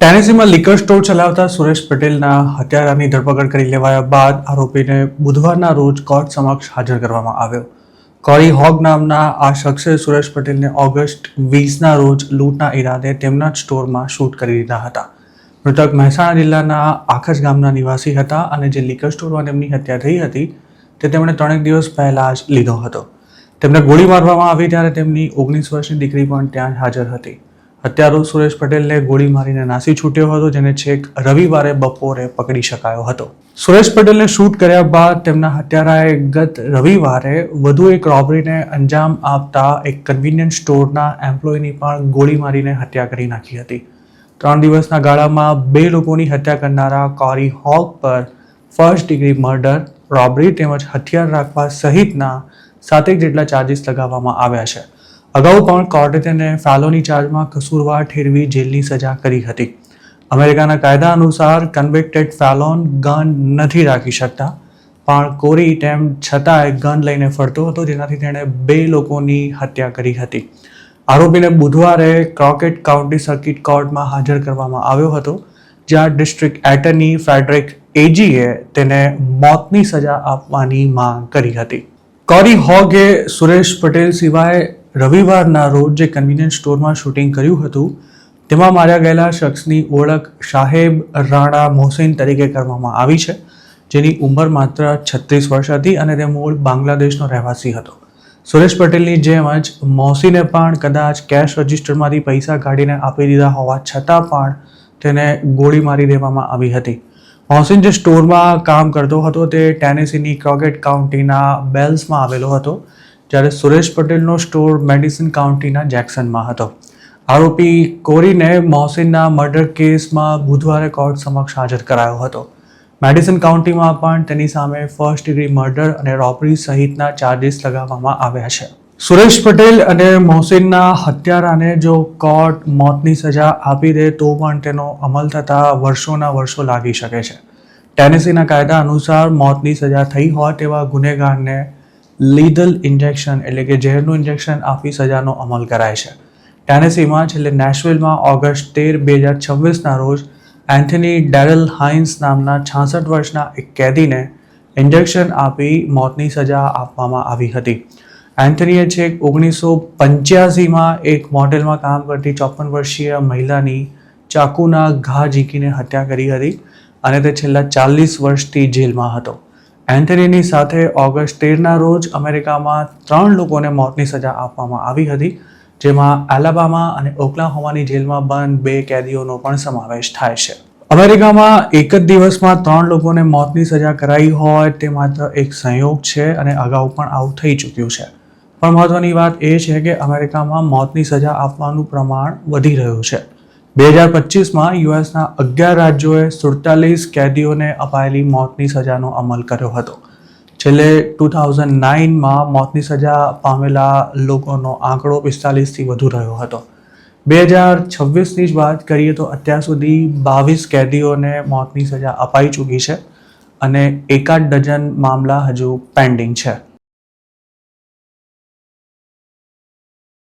ટેનેસીમાં liquor store ચલાવતા સુરેશ પટેલના હત્યારાની ધરપકડ કરી લેવાયા બાદ આરોપીને બુધવારના રોજ કોર્ટ સમક્ષ હાજર કરવામાં આવ્યો. કોરી હોગ નામના આ શખ્સે સુરેશ પટેલને ઓગસ્ટ 20ના રોજ લૂંટના ઈરાદે તેમના જ સ્ટોરમાં શૂટ કરી દીધા હતા. મૃતક મહેસાણા જિલ્લાના આખજ ગામના નિવાસી હતા અને જે લિકર સ્ટોરમાં તેમની હત્યા થઈ હતી તે તેમણે 3 દિવસ પહેલા જ લીધો હતો. તેમને ગોળી મારવામાં આવી ત્યારે તેમની 19 વર્ષની દીકરી પણ ત્યાં હાજર હતી. હત્યારો સુરેશ પટેલને ગોળી મારીને નાસી છૂટ્યો હતો, જેને છેક રવિવારે બપોરે પકડી શકાયો હતો. સુરેશ પટેલને શૂટ કર્યા બાદ તેમના હત્યારાએ ગત રવિવારે વધુ એક રોબરીને અંજામ આપતા એક કન્વીનિયન્ટ સ્ટોરના એમ્પ્લોયની પણ ગોળી મારીને હત્યા કરી નાખી હતી. 3 દિવસના ગાળામાં 2 લોકોની હત્યા કરનારા કોરી હોગ પર ફર્સ્ટ ડિગ્રી મર્ડર, રોબરી તેમજ હથિયાર રાખવા સહિતના 7 જેટલા ચાર્જીસ લગાવવામાં આવ્યા છે. અગાઉ પણ કોર્ટે તેને ફેલોની ચાર્જમાં કસૂરવાર ઠેરવી જેલની સજા કરી હતી. અમેરિકાના કાયદા અનુસાર કન્વિક્ટેડ ફેલોન ગન નથી રાખી શકતા, પણ કોરી તેમ છતાંય ગન લઈને ફરતો હતો, જેનાથી તેણે 2 લોકોની હત્યા કરી હતી. આરોપીને બુધવારે ક્રોકેટ કાઉન્ટી સર્કિટ કોર્ટમાં હાજર કરવામાં આવ્યો હતો, જ્યાં ડિસ્ટ્રિક્ટ એટર્ની ફ્રેડરિક એજીએ તેને મોતની સજા આપવાની માંગ કરી હતી. કોરી હોગે સુરેશ પટેલ સિવાય રવિવારના રોજ જે કન્વીનિયન્ટ સ્ટોરમાં શૂટિંગ કર્યું હતું તેમાં માર્યા ગયેલા શખ્સની ઓળખ સાહેબ રાણા મોહસિન તરીકે કરવામાં આવી છે, જેની ઉંમર માત્ર 36 વર્ષ હતી અને તે મૂળ બાંગ્લાદેશનો રહેવાસી હતો. સુરેશ પટેલની જેમ જ મોહસિને પણ કદાચ કેશ રજિસ્ટરમાંથી પૈસા કાઢીને આપી દીધા હોવા છતાં પણ તેને ગોળી મારી દેવામાં આવી હતી. મોહસિન જે સ્ટોરમાં કામ કરતો હતો તે ટેનેસીની ક્રોકેટ કાઉન્ટીના બેલ્સમાં આવેલો હતો, જ્યારે સુરેશ પટેલનો સ્ટોર મેડિસન કાઉન્ટીના જેક્સનમાં હતો. આરોપી કોરીને મોહસિનના મર્ડર કેસમાં બુધવારે કોર્ટ સમક્ષ હાજર કરાયો હતો. મેડિસન કાઉન્ટીમાં પણ તેની સામે ફર્સ્ટ ડિગ્રી મર્ડર અને રોબરી સહિતના ચાર્જીસ લગાવવામાં આવ્યા છે. સુરેશ પટેલ અને મોહસિનના હત્યારાને જો કોર્ટ મોતની સજા આપી દે તો પણ તેનો અમલ થતાં વર્ષોના વર્ષો લાગી શકે છે. ટેનેસીના કાયદા અનુસાર મોતની સજા થઈ હોય તેવા ગુનેગારને લીધલ ઇન્જેક્શન એટલે કે ઝેરનું ઇન્જેક્શન આપી સજાનો અમલ કરાય છે. ટેનેસીમાં છેલ્લે નેશવિલમાં ઓગસ્ટ 13, 2026ના રોજ એન્થની ડેરલ હાઇન્સ નામના 66 વર્ષના એક કેદીને ઇન્જેક્શન આપી મોતની સજા આપવામાં આવી હતી. એન્થનીએ છેક 1985માં એક મોટેલમાં કામ કરતી 54 વર્ષીય મહિલાની ચાકુના ઘા ઝીંકીને હત્યા કરી હતી અને તે છેલ્લા 40 વર્ષથી જેલમાં હતો. એન્થનીની સાથે ઓગસ્ટ 13ના રોજ અમેરિકામાં 3 લોકોને મોતની સજા આપવામાં આવી હતી, જેમાં એલાબામા અને ઓક્લાહોમાની જેલમાં બંધ 2 કેદીઓનો પણ સમાવેશ થાય છે. અમેરિકામાં એક જ દિવસમાં 3 લોકોને મોતની સજા કરાઈ હોય તે માત્ર એક સંયોગ છે અને અગાઉ પણ આવું થઈ ચૂક્યું છે. પણ મહત્વની વાત એ છે કે અમેરિકામાં મોતની સજા આપવાનું પ્રમાણ વધી રહ્યું છે. 2025માં યુએસના 11 રાજ્યોએ 47 કેદીઓને અપાયેલી મોતની સજાનો અમલ કર્યો હતો. છેલ્લે 2009માં મોતની સજા પામેલા લોકોનો આંકડો 45થી વધુ રહ્યો હતો. 2026ની જ વાત કરીએ તો અત્યાર સુધી 22 કેદીઓને મોતની સજા અપાઈ ચૂકી છે અને એકાદ ડઝન મામલા હજુ પેન્ડિંગ છે.